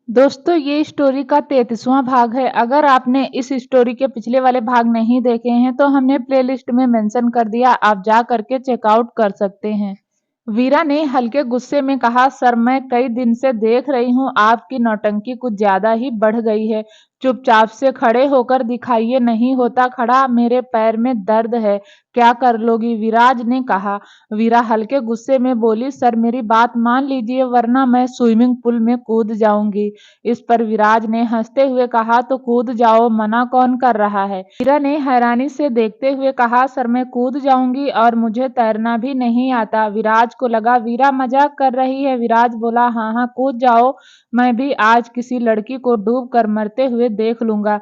दोस्तों ये स्टोरी का 33वां भाग है। अगर आपने इस स्टोरी के पिछले वाले भाग नहीं देखे हैं तो हमने प्लेलिस्ट में मेंशन कर दिया, आप जा करके चेकआउट कर सकते हैं। वीरा ने हल्के गुस्से में कहा, सर मैं कई दिन से देख रही हूँ आपकी नौटंकी कुछ ज्यादा ही बढ़ गई है। चुपचाप से खड़े होकर दिखाइए, नहीं होता खड़ा, मेरे पैर में दर्द है। क्या कर लोगी? विराज ने कहा। वीरा हल्के गुस्से में बोली, सर मेरी बात मान लीजिए वरना मैं स्विमिंग पूल में कूद जाऊंगी। इस पर विराज ने हंसते हुए कहा, तो कूद जाओ, मना कौन कर रहा है? वीरा ने हैरानी से देखते हुए कहा, सर मैं कूद जाऊंगी और मुझे तैरना भी नहीं आता। विराज को लगा वीरा मजाक कर रही है। विराज बोला, हाँ हाँ कूद जाओ, मैं भी आज किसी लड़की को डूब कर मरते हुए देख लूंगा।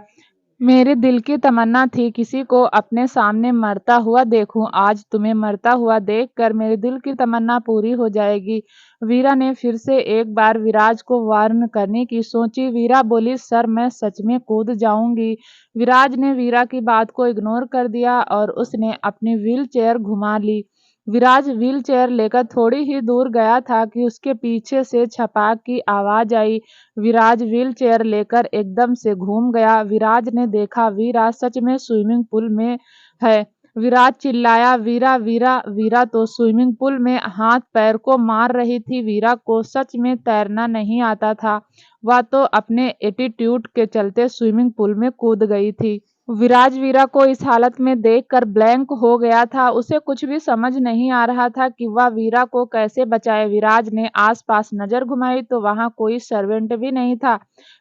मेरे दिल की तमन्ना थी किसी को अपने सामने मरता हुआ देखूं। आज तुम्हें मरता हुआ देखकर मेरे दिल की तमन्ना पूरी हो जाएगी। वीरा ने फिर से एक बार विराज को वार्न करने की सोची। वीरा बोली, सर मैं सच में कूद जाऊंगी। विराज ने वीरा की बात को इग्नोर कर दिया और उसने अपनी व्हील चेयर घुमा ली। विराज व्हील चेयर लेकर थोड़ी ही दूर गया था कि उसके पीछे से छपाक की आवाज आई। विराज व्हील चेयर लेकर एकदम से घूम गया। विराज ने देखा वीरा सच में स्विमिंग पूल में है। विराज चिल्लाया, वीरा वीरा! वीरा तो स्विमिंग पूल में हाथ पैर को मार रही थी। वीरा को सच में तैरना नहीं आता था, वह तो अपने एटीट्यूड के चलते स्विमिंग पूल में कूद गई थी। विराज वीरा को इस हालत में देखकर ब्लैंक हो गया था। उसे कुछ भी समझ नहीं आ रहा था कि वह वीरा को कैसे बचाए। विराज ने आसपास नजर घुमाई तो वहां कोई सर्वेंट भी नहीं था।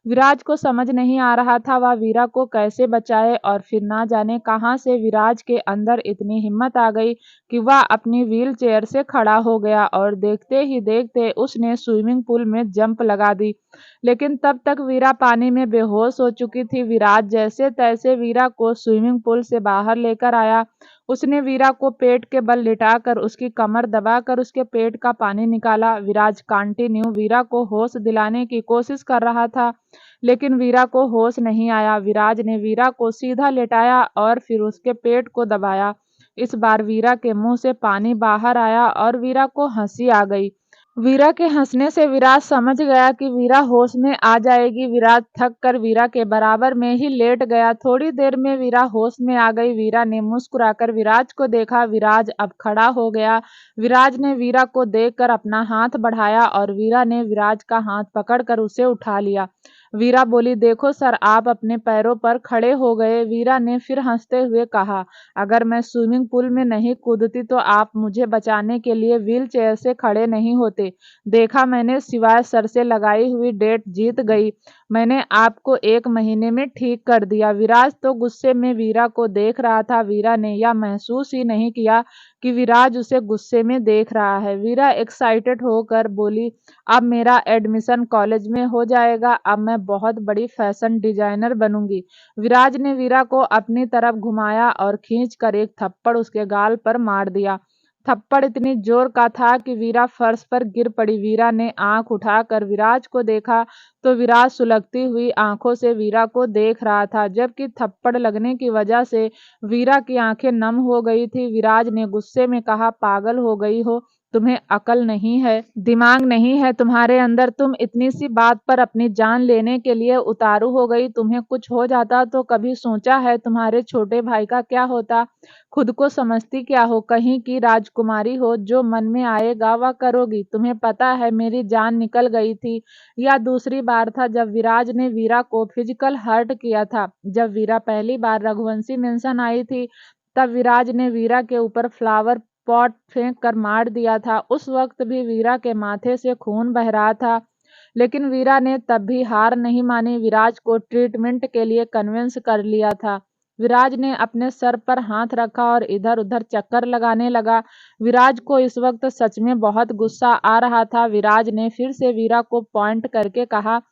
विराज को समझ नहीं आ रहा था वह वीरा को कैसे बचाए, और फिर ना जाने कहां से विराज के अंदर इतनी हिम्मत आ गई कि वह अपनी व्हील चेयर से खड़ा हो गया और देखते ही देखते उसने स्विमिंग पूल में जंप लगा दी। लेकिन तब तक वीरा पानी में बेहोश हो चुकी थी। विराज जैसे तैसे वीरा को स्विमिंग पूल से बाहर लेकर आया। उसने वीरा को पेट के बल लिटाकर उसकी कमर दबाकर उसके पेट का पानी निकाला। विराज कंटिन्यू वीरा को होश दिलाने की कोशिश कर रहा था, लेकिन वीरा को होश नहीं आया। विराज ने वीरा को सीधा लेटाया और फिर उसके पेट को दबाया। इस बार वीरा के मुंह से पानी बाहर आया और वीरा को हंसी आ गई। वीरा के हंसने से विराज समझ गया कि वीरा होश में आ जाएगी। विराज थक कर वीरा के बराबर में ही लेट गया। थोड़ी देर में वीरा होश में आ गई। वीरा ने मुस्कुराकर विराज को देखा। विराज अब खड़ा हो गया। विराज ने वीरा को देखकर अपना हाथ बढ़ाया और वीरा ने विराज का हाथ पकड़कर उसे उठा लिया। वीरा बोली, देखो सर आप अपने पैरों पर खड़े हो गए। वीरा ने फिर हंसते हुए कहा, अगर मैं स्विमिंग पूल में नहीं कूदती तो आप मुझे बचाने के लिए व्हील चेयर से खड़े नहीं होते। देखा मैंने, सिवाय सर से लगाई हुई डेट जीत गई। मैंने आपको 1 महीने में ठीक कर दिया। विराज तो गुस्से में वीरा को देख रहा था। वीरा ने यह महसूस ही नहीं किया कि विराज उसे गुस्से में देख रहा है। वीरा एक्साइटेड होकर बोली, अब मेरा एडमिशन कॉलेज में हो जाएगा, अब मैं बहुत बड़ी फैशन डिजाइनर बनूंगी। विराज ने वीरा को अपनी तरफ घुमाया और खींचकर एक थप्पड़ उसके गाल पर मार दिया। थप्पड़ इतनी जोर का था कि वीरा फर्श पर गिर पड़ी। वीरा ने आंख उठाकर विराज को देखा तो विराज सुलगती हुई आंखों से वीरा को देख रहा था, जबकि थप्पड़ लगने की वजह से वीरा की आंखें नम हो गई थी। विराज ने गुस्से में कहा, पागल हो गई हो? तुम्हें अकल नहीं है, दिमाग नहीं है तुम्हारे अंदर? तुम इतनी सी बात पर अपनी जान लेने के लिए उतारू हो गई। तुम्हें कुछ हो जाता तो कभी सोचा है तुम्हारे छोटे भाई का क्या होता? खुद को समझती क्या हो? कहीं की राजकुमारी हो, जो मन में आएगा वह करोगी। तुम्हें पता है मेरी जान निकल गई थी। यह दूसरी बार था जब विराज ने वीरा को फिजिकल हर्ट किया था। जब वीरा पहली बार रघुवंशी मेंशन आई थी तब विराज ने वीरा के ऊपर फ्लावर पॉट फेंक कर मार दिया था। उस वक्त भी वीरा के माथे से खून बह रहा था, लेकिन वीरा ने तब भी हार नहीं मानी। विराज को ट्रीटमेंट के लिए कन्विंस कर लिया था। विराज ने अपने सर पर हाथ रखा और इधर उधर चक्कर लगाने लगा। विराज को इस वक्त सच में बहुत गुस्सा आ रहा था। विराज ने फिर से वीरा को पॉइंट करके कहा,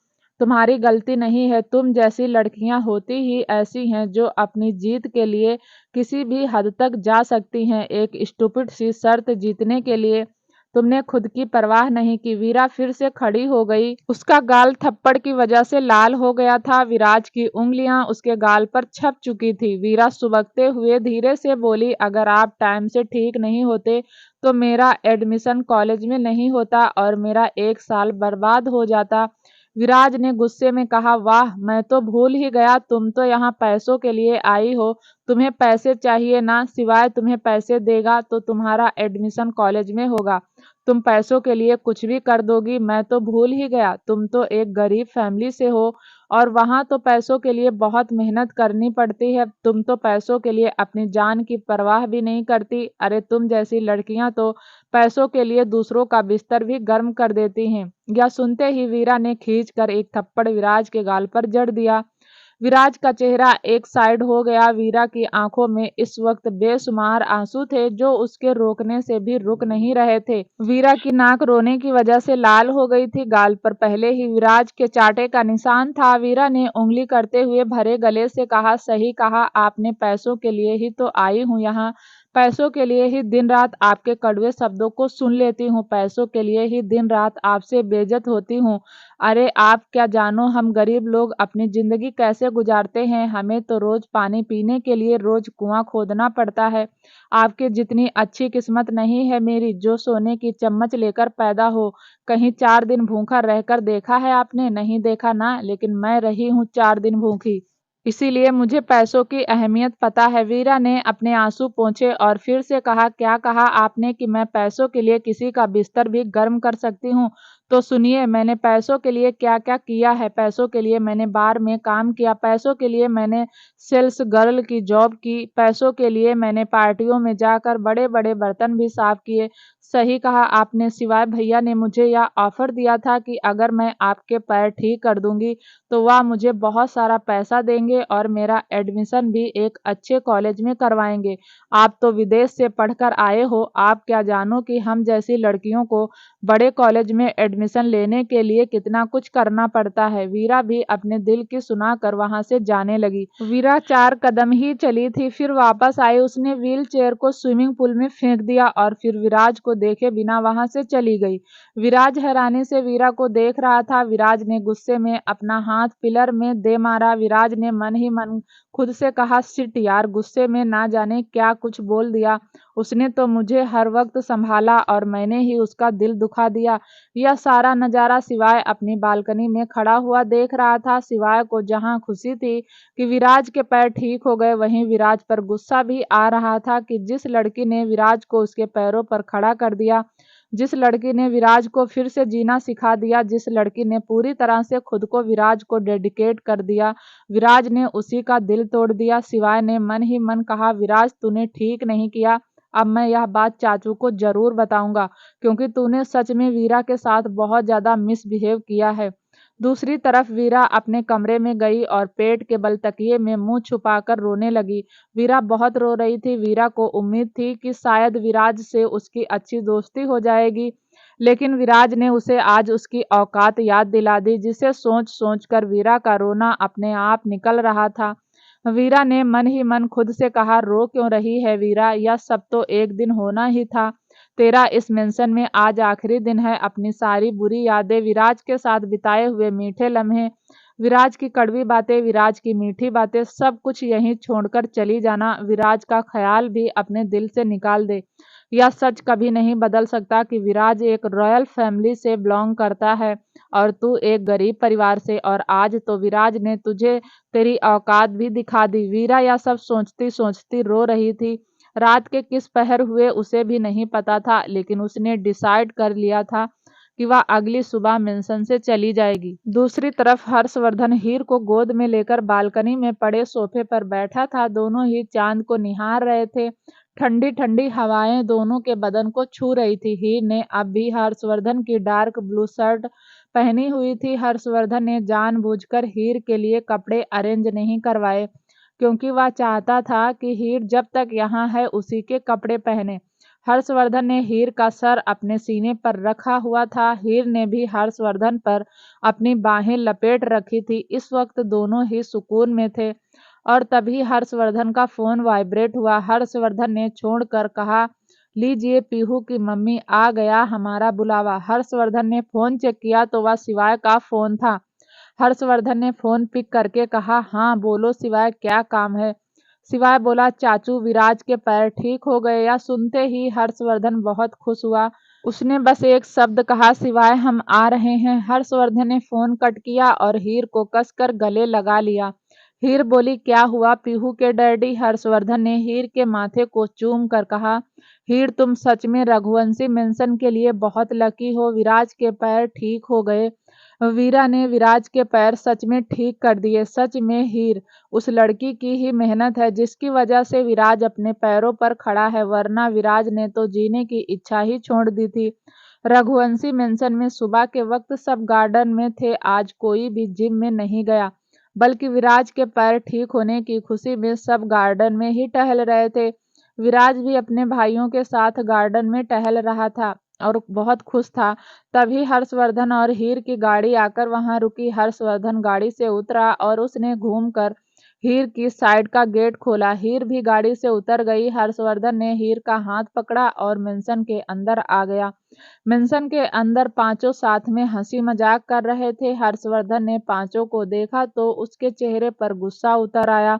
तुम्हारी गलती नहीं है। तुम जैसी लड़कियां होती ही ऐसी हैं जो अपनी जीत के लिए किसी भी हद तक जा सकती हैं। एक स्टूपिड सी शर्त जीतने के लिए तुमने खुद की परवाह नहीं की। वीरा फिर से खड़ी हो गई। उसका गाल थप्पड़ की वजह से लाल हो गया था। विराज की उंगलियां उसके गाल पर छप चुकी थी। वीरा सुबकते हुए धीरे से बोली, अगर आप टाइम से ठीक नहीं होते तो मेरा एडमिशन कॉलेज में नहीं होता और मेरा 1 साल बर्बाद हो जाता। विराज ने गुस्से में कहा, वाह, मैं तो भूल ही गया, तुम तो यहाँ पैसों के लिए आई हो। तुम्हें पैसे चाहिए ना, सिवाय तुम्हें पैसे देगा तो तुम्हारा एडमिशन कॉलेज में होगा। तुम पैसों के लिए कुछ भी कर दोगी, मैं तो भूल ही गया, तुम तो एक गरीब फैमिली से हो और वहाँ तो पैसों के लिए बहुत मेहनत करनी पड़ती है। तुम तो पैसों के लिए अपनी जान की परवाह भी नहीं करती। अरे तुम जैसी लड़कियां तो पैसों के लिए दूसरों का बिस्तर भी गर्म कर देती हैं। यह सुनते ही वीरा ने खींचकर एक थप्पड़ विराज के गाल पर जड़ दिया। विराज का चेहरा एक साइड हो गया। वीरा की आंखों में इस वक्त बेशुमार आंसू थे जो उसके रोकने से भी रुक नहीं रहे थे। वीरा की नाक रोने की वजह से लाल हो गई थी। गाल पर पहले ही विराज के चाटे का निशान था। वीरा ने उंगली करते हुए भरे गले से कहा, सही कहा आपने, पैसों के लिए ही तो आई हूँ यहाँ। पैसों के लिए ही दिन रात आपके कड़वे शब्दों को सुन लेती हूँ। पैसों के लिए ही दिन रात आपसे बेइज्जत होती हूँ। अरे आप क्या जानो हम गरीब लोग अपनी जिंदगी कैसे गुजारते हैं। हमें तो रोज पानी पीने के लिए रोज कुआं खोदना पड़ता है। आपके जितनी अच्छी किस्मत नहीं है मेरी, जो सोने की चम्मच लेकर पैदा हो। कहीं 4 दिन भूखा रहकर देखा है आपने? नहीं देखा ना, लेकिन मैं रही हूँ 4 दिन भूखी, इसीलिए मुझे पैसों की अहमियत पता है। वीरा ने अपने आंसू पोंछे और फिर से कहा, क्या कहा आपने कि मैं पैसों के लिए किसी का बिस्तर भी गर्म कर सकती हूँ? तो सुनिए, मैंने पैसों के लिए क्या क्या किया है। पैसों के लिए मैंने बार में काम किया, पैसों के लिए मैंने सेल्स गर्ल की जॉब की, पैसों के लिए मैंने पार्टियों में जाकर बड़े बड़े बर्तन भी साफ किए। सही कहा आपने, सिवाय भैया ने मुझे यह ऑफर दिया था कि अगर मैं आपके पैर ठीक कर दूंगी तो वह मुझे बहुत सारा पैसा देंगे और मेरा एडमिशन भी एक अच्छे कॉलेज में करवाएंगे। आप तो विदेश से पढ़कर आए हो, आप क्या जानो कि हम जैसी लड़कियों को बड़े कॉलेज में एडमिशन लेने के लिए कितना कुछ करना पड़ता है। वीरा भी अपने दिल की सुनाकर वहां से जाने लगी। वीरा 4 कदम ही चली थी, फिर वापस आई। उसने व्हील चेयर को स्विमिंग पूल में फेंक दिया और फिर विराज को देखे बिना वहां से चली गई। विराज हैरानी से वीरा को देख रहा था। विराज ने गुस्से में अपना हाथ पिलर में दे मारा। विराज ने मन ही मन खुद से कहा, शिट यार, गुस्से में ना जाने क्या कुछ बोल दिया। उसने तो मुझे हर वक्त संभाला और मैंने ही उसका दिल दुखा दिया। यह सारा नजारा सिवाय अपनी बालकनी में खड़ा हुआ देख रहा था। सिवाय को जहां खुशी थी कि विराज के पैर ठीक हो गए, वहीं विराज पर गुस्सा भी आ रहा था कि जिस लड़की ने विराज को उसके पैरों पर खड़ा कर दिया, जिस लड़की ने विराज को फिर से जीना सिखा दिया, जिस लड़की ने पूरी तरह से खुद को विराज को डेडिकेट कर दिया, विराज ने उसी का दिल तोड़ दिया। सिवाय ने मन ही मन कहा, विराज तूने ठीक नहीं किया। अब मैं यह बात चाचू को जरूर बताऊंगा, क्योंकि तूने सच में वीरा के साथ बहुत ज्यादा मिसबिहेव किया है। दूसरी तरफ वीरा अपने कमरे में गई और पेट के बल तकिए में मुंह छुपाकर रोने लगी। वीरा बहुत रो रही थी। वीरा को उम्मीद थी कि शायद विराज से उसकी अच्छी दोस्ती हो जाएगी, लेकिन विराज ने उसे आज उसकी औकात याद दिला दी, जिसे सोच सोच कर वीरा का रोना अपने आप निकल रहा था। वीरा ने मन ही मन खुद से कहा, रो क्यों रही है वीरा, यह सब तो एक दिन होना ही था। तेरा इस मेंशन में आज आखिरी दिन है। अपनी सारी बुरी यादें, विराज के साथ बिताए हुए मीठे लम्हे, विराज की कड़वी बातें, विराज की मीठी बातें, सब कुछ यहीं छोड़कर चली जाना। विराज का ख्याल भी अपने दिल से निकाल दे। यह सच कभी नहीं बदल सकता कि विराज एक रॉयल फैमिली से बिलोंग करता है और तू एक गरीब परिवार से, और आज तो विराज ने तुझे तेरी औकात भी दिखा दी। वीरा यह सब सोचती सोचती रो रही थी। रात के किस पहर हुए उसे भी नहीं पता था, लेकिन उसने डिसाइड कर लिया था कि वह अगली सुबह मेंशन से चली जाएगी। दूसरी तरफ हर्षवर्धन हीर को गोद में लेकर बालकनी में पड़े सोफे पर बैठा था। दोनों ही चांद को निहार रहे थे। ठंडी ठंडी हवाएं दोनों के बदन को छू रही थी। हीर ने अब भी हर्षवर्धन की डार्क ब्लू शर्ट पहनी हुई थी। हर्षवर्धन ने जानबूझकर हीर के लिए कपड़े अरेंज नहीं करवाए, क्योंकि वह चाहता था कि हीर जब तक यहाँ है उसी के कपड़े पहने। हर्षवर्धन ने हीर का सर अपने सीने पर रखा हुआ था। हीर ने भी हर्षवर्धन पर अपनी बाहें लपेट रखी थी। इस वक्त दोनों ही सुकून में थे और तभी हर्षवर्धन का फोन वाइब्रेट हुआ। हर्षवर्धन ने छोड़कर कहा, लीजिए पीहू की मम्मी, आ गया हमारा बुलावा। हर्षवर्धन ने फोन चेक किया तो वह शिवाय का फोन था। हर्षवर्धन ने फोन पिक करके कहा, हाँ बोलो शिवाय, क्या काम है? शिवाय बोला, चाचू विराज के पैर ठीक हो गए। या सुनते ही हर्षवर्धन बहुत खुश हुआ। उसने बस एक शब्द कहा सिवाय हम आ रहे हैं। हर्षवर्धन ने फोन कट किया और हीर को कसकर गले लगा लिया। हीर बोली क्या हुआ पीहू के डैडी? हर्षवर्धन ने हीर के माथे को चूम कर कहा, हीर तुम सच में रघुवंशी मेंशन के लिए बहुत लकी हो। विराज के पैर ठीक हो गए। वीरा ने विराज के पैर सच में ठीक कर दिए। सच में हीर, उस लड़की की ही मेहनत है जिसकी वजह से विराज अपने पैरों पर खड़ा है, वरना विराज ने तो जीने की इच्छा ही छोड़ दी थी। रघुवंशी मेंशन में सुबह के वक्त सब गार्डन में थे। आज कोई भी जिम में नहीं गया, बल्कि विराज के पैर ठीक होने की खुशी में सब गार्डन में ही टहल रहे थे। विराज भी अपने भाइयों के साथ गार्डन में टहल रहा था और बहुत खुश था। तभी हर्षवर्धन और हीर की गाड़ी आकर वहां रुकी। हर्षवर्धन गाड़ी से उतरा और उसने घूमकर हीर की साइड का गेट खोला। हीर भी गाड़ी से उतर गई। हर्षवर्धन ने हीर का हाथ पकड़ा और मेंशन के अंदर आ गया। मेंशन के अंदर पांचों साथ में हंसी मजाक कर रहे थे। हर्षवर्धन ने पांचों को देखा तो उसके चेहरे पर गुस्सा उतर आया।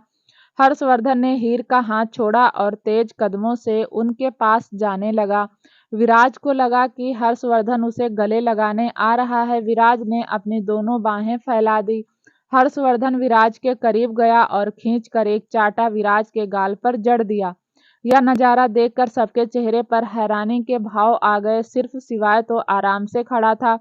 हर्षवर्धन ने हीर का हाथ छोड़ा और तेज कदमों से उनके पास जाने लगा। विराज को लगा कि हर्षवर्धन उसे गले लगाने आ रहा है। विराज ने अपनी दोनों बाहें फैला दी। हर्षवर्धन विराज के करीब गया और खींचकर एक चाटा विराज के गाल पर जड़ दिया। यह नजारा देखकर सबके चेहरे पर हैरानी के भाव आ गए। सिर्फ सिवाय तो आराम से खड़ा था,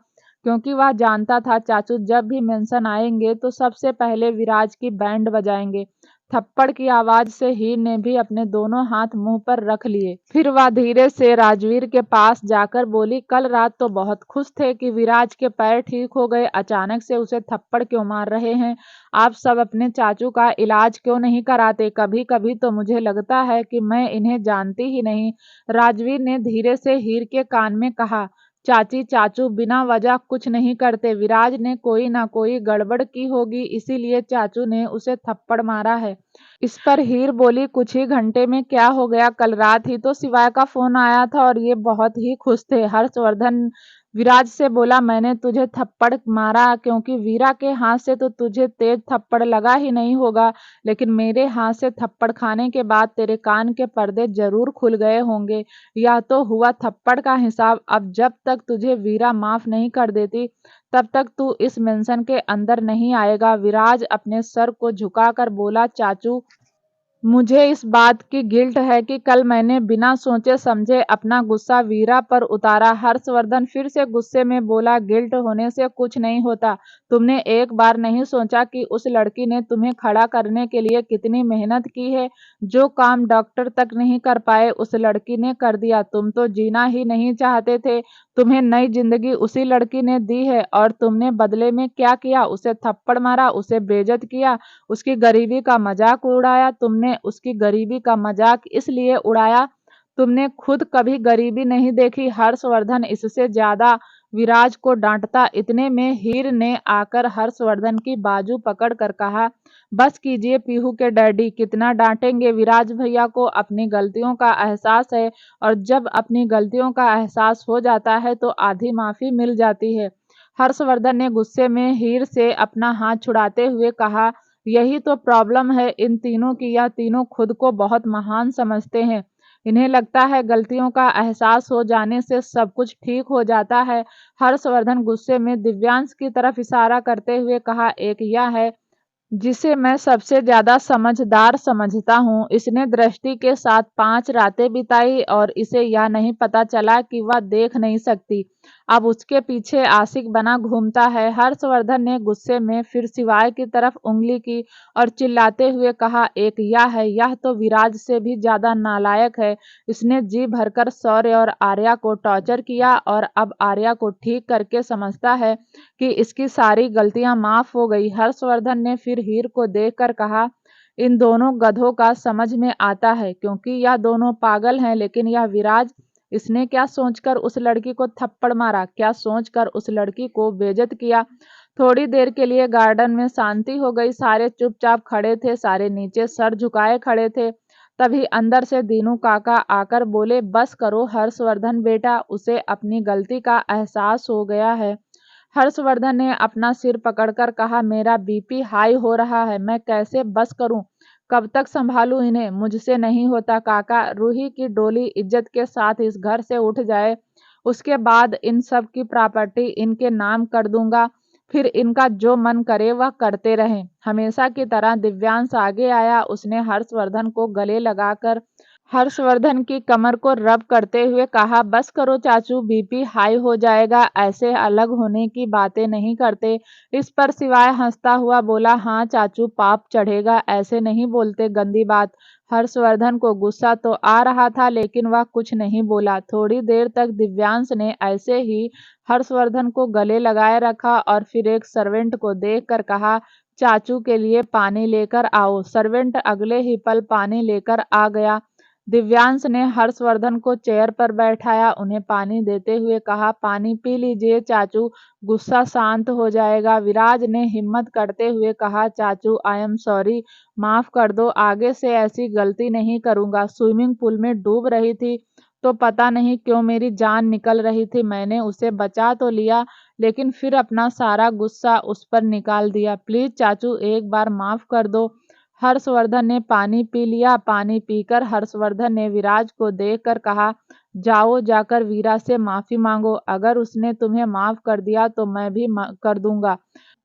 क्योंकि वह जानता था चाचू जब भी मेंशन आएंगे तो सबसे पहले विराज की बैंड बजाएंगे। थप्पड़ की आवाज से हीर ने भी अपने दोनों हाथ मुंह पर रख लिए। फिर वह धीरे से राजवीर के पास जाकर बोली, कल रात तो बहुत खुश थे कि विराज के पैर ठीक हो गए, अचानक से उसे थप्पड़ क्यों मार रहे हैं? आप सब अपने चाचू का इलाज क्यों नहीं कराते? कभी कभी तो मुझे लगता है कि मैं इन्हें जानती ही नहीं। राजवीर ने धीरे से हीर के कान में कहा, चाची चाचू बिना वजह कुछ नहीं करते। विराज ने कोई ना कोई गड़बड़ की होगी, इसीलिए चाचू ने उसे थप्पड़ मारा है। इस पर हीर बोली, कुछ ही घंटे में क्या हो गया? कल रात ही तो सिवाय का फोन आया था और ये बहुत ही खुश थे। हर्षवर्धन विराज से बोला, मैंने तुझे थप्पड़ मारा क्योंकि वीरा के हाथ से तो तुझे तेज थप्पड़ लगा ही नहीं होगा, लेकिन मेरे हाथ से थप्पड़ खाने के बाद तेरे कान के पर्दे जरूर खुल गए होंगे। यह तो हुआ थप्पड़ का हिसाब। अब जब तक तुझे वीरा माफ नहीं कर देती तब तक तू इस मेंशन के अंदर नहीं आएगा। विराज अपने सर को झुकाकर बोला, चाचू मुझे इस बात की गिल्ट है कि कल मैंने बिना सोचे समझे अपना गुस्सा वीरा पर उतारा। हर्षवर्धन फिर से गुस्से में बोला, गिल्ट होने से कुछ नहीं होता। तुमने एक बार नहीं सोचा कि उस लड़की ने तुम्हें खड़ा करने के लिए कितनी मेहनत की है? जो काम डॉक्टर तक नहीं कर पाए उस लड़की ने कर दिया। तुम तो जीना ही नहीं चाहते थे, तुम्हें नई जिंदगी उसी लड़की ने दी है और तुमने बदले में क्या किया? उसे थप्पड़ मारा, उसे बेइज्जत किया, उसकी गरीबी का मजाक उड़ाया। तुमने उसकी गरीबी का मजाक इसलिए उड़ाया, तुमने खुद कभी गरीबी नहीं देखी। हर्षवर्धन इससे ज्यादा विराज को डांटता। इतने में हीर ने आकर हर्षवर्धन की बाजू पकड़कर कहा, बस कीजिए पीहू के डैडी, कितना डांटेंगे? विराज भैया को अपनी गलतियों का एहसास है और जब अपनी गलतियों का एहसास हो जाता है तो आधी माफी मिल जाती है। हर्षवर्धन ने गुस्से में हीर से अपना हाथ छुड़ाते हुए कहा, यही तो प्रॉब्लम है इन तीनों की। यह तीनों खुद को बहुत महान समझते हैं। इन्हें लगता है गलतियों का एहसास हो जाने से सब कुछ ठीक हो जाता है। हर्षवर्धन गुस्से में दिव्यांश की तरफ इशारा करते हुए कहा, एक यह है जिसे मैं सबसे ज्यादा समझदार समझता हूँ। इसने दृष्टि के साथ 5 रातें बिताई और इसे यह नहीं पता चला कि वह देख नहीं सकती। अब उसके पीछे आशिक बना घूमता है। हर्षवर्धन ने गुस्से में फिर सिवाय की तरफ उंगली की और चिल्लाते हुए कहा, एक यह है, यह तो विराज से भी ज्यादा नालायक है। इसने जी भरकर शौर्य और आर्या को टॉर्चर किया और अब आर्या को ठीक करके समझता है कि इसकी सारी गलतियां माफ हो गई। हर्षवर्धन ने फिर हीर को देखकर कहा, इन दोनों गधों का समझ में आता है क्योंकि यह दोनों पागल हैं, लेकिन यह विराज, इसने क्या सोचकर उस लड़की को थप्पड़ मारा? क्या सोचकर उस लड़की को बेइज्जत किया? थोड़ी देर के लिए गार्डन में शांति हो गई। सारे चुपचाप खड़े थे, सारे नीचे सर झुकाए खड़े थे। तभी अंदर से दीनू काका आकर बोले, बस करो हर्षवर्धन बेटा, उसे अपनी गलती का एहसास हो गया है। हर्षवर्धन ने अपना सिर पकड़कर कहा, मेरा बीपी हाई हो रहा है, मैं कैसे बस करूं? कब तक संभालूं इन्हें? मुझसे नहीं होता काका। रूही की डोली इज्जत के साथ इस घर से उठ जाए, उसके बाद इन सब की प्रॉपर्टी इनके नाम कर दूंगा, फिर इनका जो मन करे वह करते रहें। हमेशा की तरह दिव्यांश आगे आया। उसने हर्षवर्धन को गले लगाकर हर्षवर्धन की कमर को रब करते हुए कहा, बस करो चाचू, बीपी हाई हो जाएगा, ऐसे अलग होने की बातें नहीं करते। इस पर सिवाय हंसता हुआ बोला, हाँ चाचू, पाप चढ़ेगा, ऐसे नहीं बोलते, गंदी बात। हर्षवर्धन को गुस्सा तो आ रहा था लेकिन वह कुछ नहीं बोला। थोड़ी देर तक दिव्यांश ने ऐसे ही हर्षवर्धन को गले लगाए रखा और फिर एक सर्वेंट को देखकर कहा, चाचू के लिए पानी लेकर आओ। सर्वेंट अगले ही पल पानी लेकर आ गया। दिव्यांश ने हर्षवर्धन को चेयर पर बैठाया, उन्हें पानी देते हुए कहा, पानी पी लीजिए चाचू, गुस्सा शांत हो जाएगा। विराज ने हिम्मत करते हुए कहा, चाचू आई एम सॉरी, माफ कर दो, आगे से ऐसी गलती नहीं करूंगा। स्विमिंग पूल में डूब रही थी तो पता नहीं क्यों मेरी जान निकल रही थी। मैंने उसे बचा तो लिया लेकिन फिर अपना सारा गुस्सा उस पर निकाल दिया। प्लीज चाचू, एक बार माफ कर दो। हर्षवर्धन ने पानी पी लिया। पानी पीकर हर्षवर्धन ने विराज को देखकर कहा, जाओ, जाकर वीरा से माफी मांगो, अगर उसने तुम्हें माफ कर दिया तो मैं भी कर दूंगा।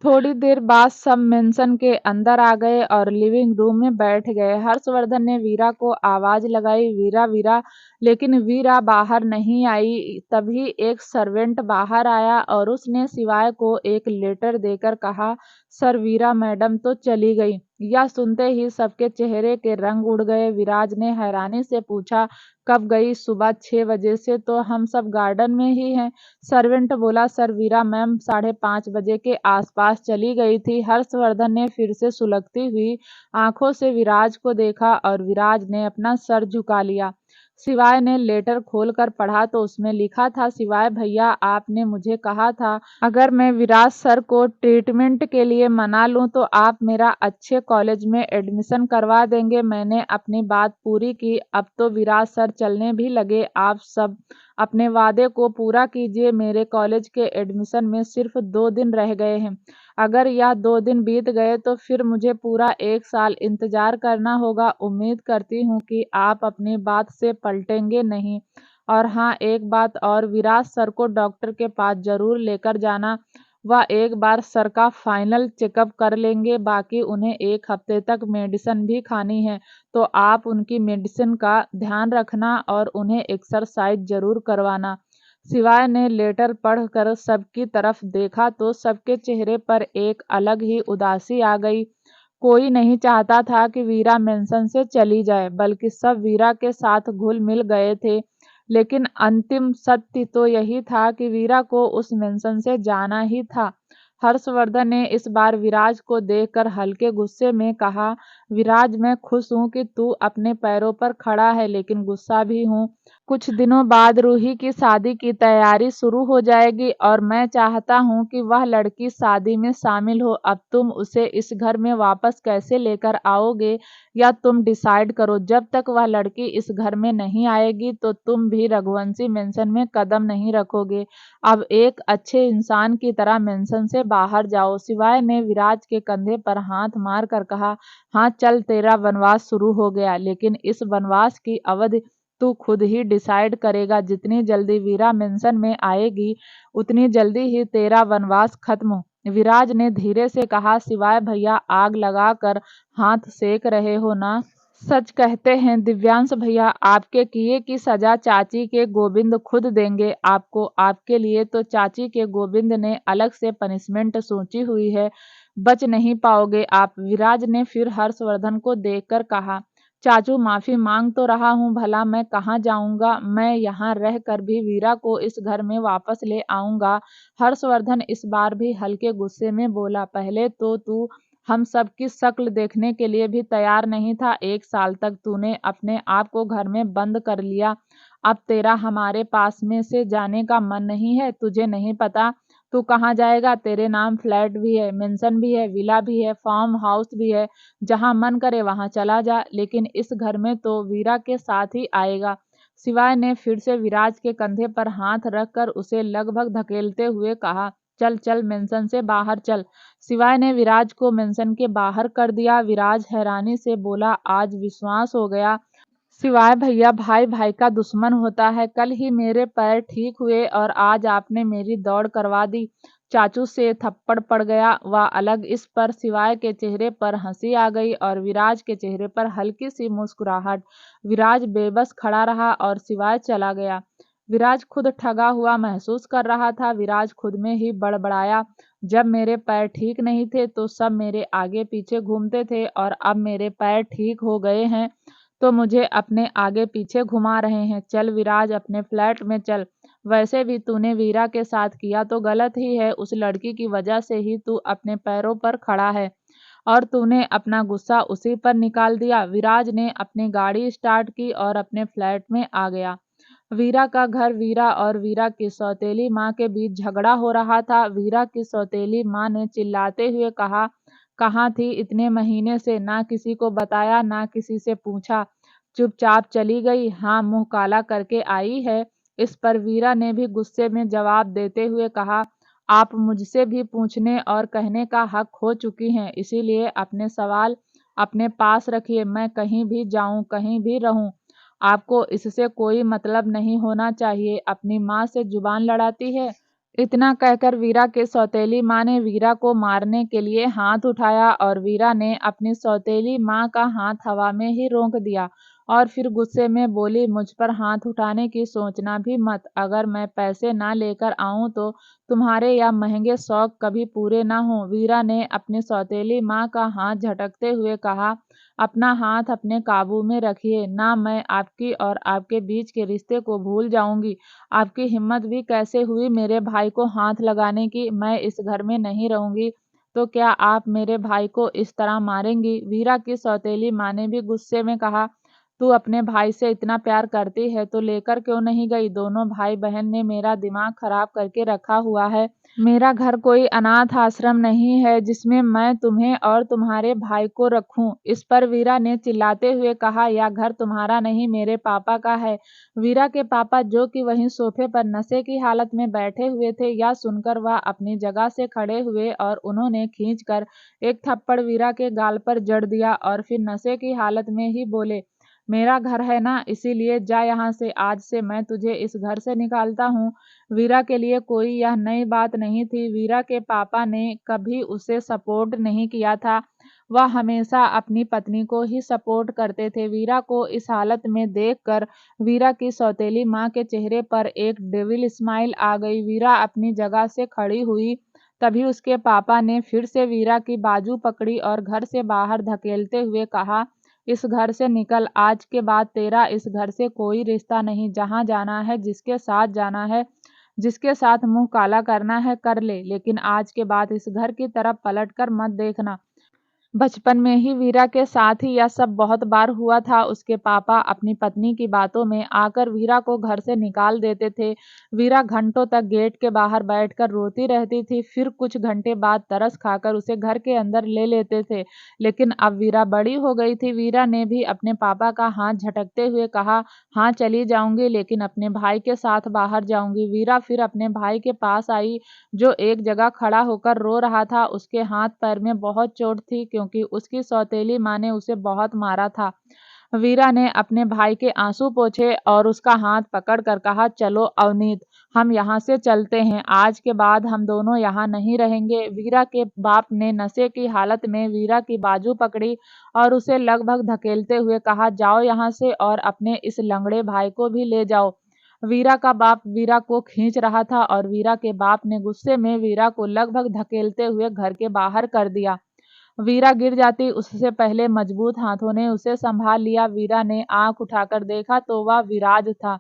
थोड़ी देर बाद सब मेंशन के अंदर आ गए और लिविंग रूम में बैठ गए। हर्षवर्धन ने वीरा को आवाज लगाई, वीरा वीरा, लेकिन वीरा बाहर नहीं आई। तभी एक सर्वेंट बाहर आया और उसने सिवाय को एक लेटर देकर कहा, सर, वीरा मैडम तो चली गई। यह सुनते ही सबके चेहरे के रंग उड़ गए। विराज ने हैरानी से पूछा, कब गई? सुबह 6 बजे से तो हम सब गार्डन में ही हैं। सर्वेंट बोला, सर, वीरा मैम 5:30 बजे के आसपास चली गई थी। हर्षवर्धन ने फिर से सुलगती हुई आंखों से विराज को देखा और विराज ने अपना सर झुका लिया। सिवाय ने लेटर खोलकर पढ़ा तो उसमें लिखा था, सिवाय भैया, आपने मुझे कहा था अगर मैं विराज सर को ट्रीटमेंट के लिए मना लूं तो आप मेरा अच्छे कॉलेज में एडमिशन करवा देंगे। मैंने अपनी बात पूरी की। अब तो विराज सर चलने भी लगे। आप सब अपने वादे को पूरा कीजिए। मेरे कॉलेज के एडमिशन में सिर्फ 2 दिन रह गए हैं। अगर यह 2 दिन बीत गए तो फिर मुझे पूरा 1 साल इंतजार करना होगा। उम्मीद करती हूँ कि आप अपनी बात से पलटेंगे नहीं। और हाँ, एक बात और, विराज सर को डॉक्टर के पास जरूर लेकर जाना। वह एक बार सर का फाइनल चेकअप कर लेंगे। बाकी उन्हें 1 हफ्ते तक मेडिसिन भी खानी है, तो आप उनकी मेडिसिन का ध्यान रखना और उन्हें एक्सरसाइज जरूर करवाना। सिवाय ने लेटर पढ़कर सबकी तरफ देखा तो सबके चेहरे पर एक अलग ही उदासी आ गई। कोई नहीं चाहता था कि वीरा मेंशन से चली जाए, बल्कि सब वीरा के साथ घुल मिल गए थे। लेकिन अंतिम सत्य तो यही था कि वीरा को उस मेंशन से जाना ही था। हर्षवर्धन ने इस बार विराज को देखकर हल्के गुस्से में कहा, विराज, मैं खुश हूँ कि तू अपने पैरों पर खड़ा है, लेकिन गुस्सा भी हूँ। कुछ दिनों बाद रूही की शादी की तैयारी शुरू हो जाएगी और मैं चाहता हूँ कि वह लड़की शादी में शामिल हो। अब तुम उसे इस घर में वापस कैसे लेकर आओगे या तुम डिसाइड करो। जब तक वह लड़की इस घर में नहीं आएगी तो तुम भी रघुवंशी मेंशन में कदम नहीं रखोगे। अब एक अच्छे इंसान की तरह मेंशन से बाहर जाओ। सिवाय ने विराज के कंधे पर हाथ मार कर कहा, हाँ चल, तेरा वनवास शुरू हो गया, लेकिन इस वनवास की अवधि तू खुद ही डिसाइड करेगा। जितनी जल्दी वीरा मेंशन में आएगी उतनी जल्दी ही तेरा वनवास खत्म। विराज ने धीरे से कहा, सिवाय भैया, आग लगाकर हाथ सेक रहे हो ना? सच कहते हैं दिव्यांश भैया, आपके किए की सजा चाची के गोविंद खुद देंगे आपको। आपके लिए तो चाची के गोविंद ने अलग से पनिशमेंट सोची हुई है, बच नहीं पाओगे आप। विराज ने फिर हर्षवर्धन को देखकर कहा, चाचू, माफी मांग तो रहा हूँ, भला मैं कहाँ जाऊंगा? मैं यहाँ रह कर भी वीरा को इस घर में वापस ले आऊंगा। हर्षवर्धन इस बार भी हल्के गुस्से में बोला, पहले तो तू हम सब की शक्ल देखने के लिए भी तैयार नहीं था। 1 साल तक तूने अपने आप को घर में बंद कर लिया। अब तेरा हमारे पास में से जाने का मन नहीं है। तुझे नहीं पता तू कहाँ जाएगा? तेरे नाम फ्लैट भी है, मेंशन भी है, विला भी है, फार्म हाउस भी है, जहाँ मन करे वहां चला जा, लेकिन इस घर में तो वीरा के साथ ही आएगा। सिवाय ने फिर से विराज के कंधे पर हाथ रखकर उसे लगभग धकेलते हुए कहा, चल चल, मेंशन से बाहर चल। सिवाय ने विराज को मेंशन के बाहर कर दिया। विराज हैरानी से बोला, आज विश्वास हो गया। सिवाय भैया भाई भाई का दुश्मन होता है। कल ही मेरे पैर ठीक हुए और आज आपने मेरी दौड़ करवा दी। चाचू से थप्पड़ पड़ गया। वह अलग। इस पर सिवाय के चेहरे पर हंसी आ गई और विराज के चेहरे पर हल्की सी मुस्कुराहट। विराज बेबस खड़ा रहा और सिवाय चला गया। विराज खुद ठगा हुआ महसूस कर रहा था। विराज खुद में ही बड़बड़ाया, जब मेरे पैर ठीक नहीं थे तो सब मेरे आगे पीछे घूमते थे और अब मेरे पैर ठीक हो गए हैं तो मुझे अपने आगे पीछे घुमा रहे हैं। चल विराज, अपने फ्लैट में चल। वैसे भी तूने वीरा के साथ किया तो गलत ही है। उस लड़की की वजह से ही तू अपने पैरों पर खड़ा है और तूने अपना गुस्सा उसी पर निकाल दिया। विराज ने अपनी गाड़ी स्टार्ट की और अपने फ्लैट में आ गया। वीरा का घर। वीरा और वीरा की सौतेली माँ के बीच झगड़ा हो रहा था। वीरा की सौतेली माँ ने चिल्लाते हुए कहा, कहाँ थी इतने महीने से? ना किसी को बताया, ना किसी से पूछा, चुपचाप चली गई। हाँ, मुंह काला करके आई है। इस पर वीरा ने भी गुस्से में जवाब देते हुए कहा, आप मुझसे भी पूछने और कहने का हक खो चुकी हैं, इसीलिए अपने सवाल अपने पास रखिए। मैं कहीं भी जाऊं, कहीं भी रहूं, आपको इससे कोई मतलब नहीं होना चाहिए। अपनी माँ से जुबान लड़ाती है। इतना कहकर वीरा के सौतेली माँ ने वीरा को मारने के लिए हाथ उठाया और वीरा ने अपनी सौतेली माँ का हाथ हवा में ही रोक दिया और फिर गुस्से में बोली, मुझ पर हाथ उठाने की सोचना भी मत। अगर मैं पैसे ना लेकर आऊं तो तुम्हारे या महंगे शौक कभी पूरे ना हो। वीरा ने अपनी सौतेली माँ का हाथ झटकते हुए कहा, अपना हाथ अपने काबू में रखिए, ना मैं आपकी और आपके बीच के रिश्ते को भूल जाऊंगी। आपकी हिम्मत भी कैसे हुई मेरे भाई को हाथ लगाने की? मैं इस घर में नहीं रहूंगी तो क्या आप मेरे भाई को इस तरह मारेंगी? वीरा की सौतेली माँ ने भी गुस्से में कहा, तू अपने भाई से इतना प्यार करती है तो लेकर क्यों नहीं गई? दोनों भाई बहन ने मेरा दिमाग खराब करके रखा हुआ है। मेरा घर कोई अनाथ आश्रम नहीं है जिसमें मैं तुम्हें और तुम्हारे भाई को रखूं। इस पर वीरा ने चिल्लाते हुए कहा, यह घर तुम्हारा नहीं, मेरे पापा का है। वीरा के पापा, जो कि वहीं सोफे पर नशे की हालत में बैठे हुए थे, यह सुनकर वह अपनी जगह से खड़े हुए और उन्होंने खींचकर एक थप्पड़ वीरा के गाल पर जड़ दिया और फिर नशे की हालत में ही बोले, मेरा घर है ना, इसीलिए जा यहाँ से। आज से मैं तुझे इस घर से निकालता हूँ। वीरा के लिए कोई यह नई बात नहीं थी। वीरा के पापा ने कभी उसे सपोर्ट नहीं किया था। वह हमेशा अपनी पत्नी को ही सपोर्ट करते थे। वीरा को इस हालत में देखकर वीरा की सौतेली माँ के चेहरे पर एक डेविल स्माइल आ गई। वीरा अपनी जगह से खड़ी हुई। तभी उसके पापा ने फिर से वीरा की बाजू पकड़ी और घर से बाहर धकेलते हुए कहा, इस घर से निकल। आज के बाद तेरा इस घर से कोई रिश्ता नहीं। जहाँ जाना है, जिसके साथ जाना है, जिसके साथ मुंह काला करना है कर ले, लेकिन आज के बाद इस घर की तरफ पलट कर मत देखना। बचपन में ही वीरा के साथ ही यह सब बहुत बार हुआ था। उसके पापा अपनी पत्नी की बातों में आकर वीरा को घर से निकाल देते थे। वीरा घंटों तक गेट के बाहर बैठकर रोती रहती थी। फिर कुछ घंटे बाद तरस खाकर उसे घर के अंदर ले लेते थे। लेकिन अब वीरा बड़ी हो गई थी। वीरा ने भी अपने पापा का हाथ झटकते हुए कहा, हाँ चली जाऊंगी, लेकिन अपने भाई के साथ बाहर जाऊंगी। वीरा फिर अपने भाई के पास आई, जो एक जगह खड़ा होकर रो रहा था। उसके हाथ पैर में बहुत चोट थी क्योंकि उसकी सौतेली माँ ने उसे बहुत मारा था। वीरा ने अपने भाई के आंसू पोंछे और उसका हाथ पकड़कर कहा, चलो अवनीत, हम यहाँ से चलते हैं। आज के बाद हम दोनों यहाँ नहीं रहेंगे। वीरा के बाप ने नशे की हालत में वीरा की बाजू पकड़ी और उसे लगभग धकेलते हुए कहा, जाओ यहाँ से और अपने इस लंगड़े भाई को भी ले जाओ। वीरा का बाप वीरा को खींच रहा था और वीरा के बाप ने गुस्से में वीरा को लगभग धकेलते हुए घर के बाहर कर दिया। वीरा गिर जाती उससे पहले मजबूत हाथों ने उसे संभाल लिया। वीरा ने आंख उठाकर देखा तो वह विराज था।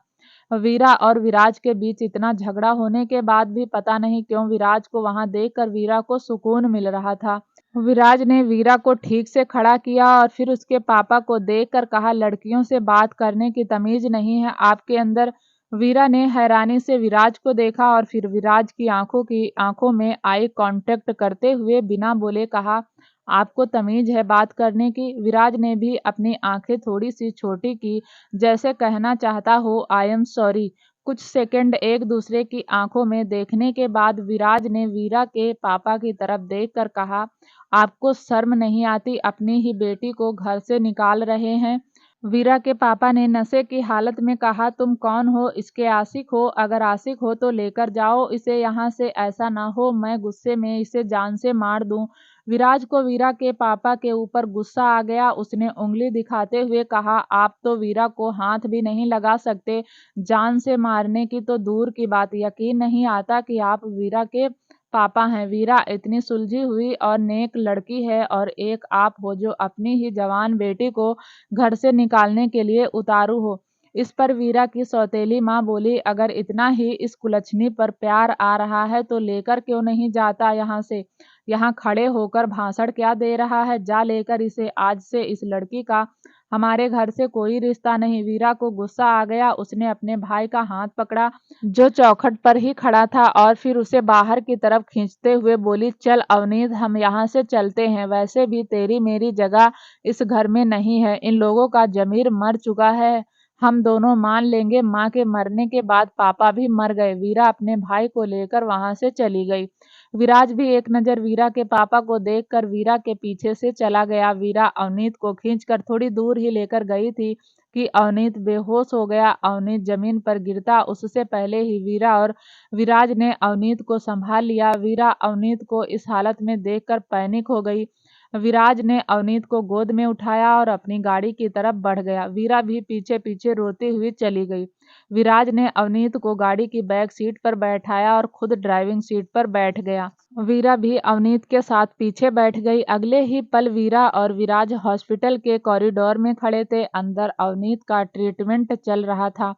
वीरा और विराज के बीच इतना झगड़ा होने के बाद भी पता नहीं क्यों विराज को वहां देखकर वीरा को सुकून मिल रहा था। विराज ने वीरा को ठीक से खड़ा किया और फिर उसके पापा को देखकर कहा, लड़कियों से बात करने की तमीज नहीं है आपके अंदर? वीरा ने हैरानी से विराज को देखा और फिर विराज की आंखों में आई कांटेक्ट करते हुए बिना बोले कहा, आपको तमीज है बात करने की? विराज ने भी अपनी आंखें थोड़ी सी छोटी की, जैसे कहना चाहता हो, आई एम सॉरी। कुछ सेकंड एक दूसरे की आंखों में देखने के बाद विराज ने वीरा के पापा की तरफ देखकर कहा, आपको शर्म नहीं आती? अपनी ही बेटी को घर से निकाल रहे हैं। वीरा के पापा ने नशे की हालत में कहा, तुम कौन हो? इसके आशिक हो? अगर आशिक हो तो लेकर जाओ इसे यहाँ से, ऐसा ना हो मैं गुस्से में इसे जान से मार दूं। विराज को वीरा के पापा के ऊपर गुस्सा आ गया। उसने उंगली दिखाते हुए कहा, आप तो वीरा को हाथ भी नहीं लगा सकते, जान से मारने की तो दूर की बात। यकीन नहीं आता कि आप वीरा के पापा हैं। वीरा इतनी सुलझी हुई और नेक लड़की है, और एक आप हो जो अपनी ही जवान बेटी को घर से निकालने के लिए उतारू हो। इस पर वीरा की सौतेली माँ बोली, अगर इतना ही इस कुलच्छनी पर प्यार आ रहा है तो लेकर क्यों नहीं जाता यहाँ से? यहाँ खड़े होकर भाषण क्या दे रहा है? जा लेकर इसे। आज से इस लड़की का हमारे घर से कोई रिश्ता नहीं। वीरा को गुस्सा आ गया। उसने अपने भाई का हाथ पकड़ा जो चौखट पर ही खड़ा था, और फिर उसे बाहर की तरफ खींचते हुए बोली, चल अवनीत, हम यहाँ से चलते हैं। वैसे भी तेरी मेरी जगह इस घर में नहीं है। इन लोगों का जमीर मर चुका है। हम दोनों मान लेंगे, माँ के मरने के बाद पापा भी मर गए। वीरा अपने भाई को लेकर वहां से चली गई। विराज भी एक नज़र वीरा के पापा को देखकर वीरा के पीछे से चला गया। वीरा अवनीत को खींचकर थोड़ी दूर ही लेकर गई थी कि अवनीत बेहोश हो गया। अवनीत जमीन पर गिरता उससे पहले ही वीरा और विराज ने अवनीत को संभाल लिया। वीरा अवनीत को इस हालत में देखकर पैनिक हो गई। विराज ने अवनीत को गोद में उठाया और अपनी गाड़ी की तरफ बढ़ गया। वीरा भी पीछे पीछे रोती हुई चली गई। विराज ने अवनीत को गाड़ी की बैक सीट पर बैठाया और खुद ड्राइविंग सीट पर बैठ गया। वीरा भी अवनीत के साथ पीछे बैठ गई। अगले ही पल वीरा और विराज हॉस्पिटल के कॉरिडोर में खड़े थे। अंदर अवनीत का ट्रीटमेंट चल रहा था।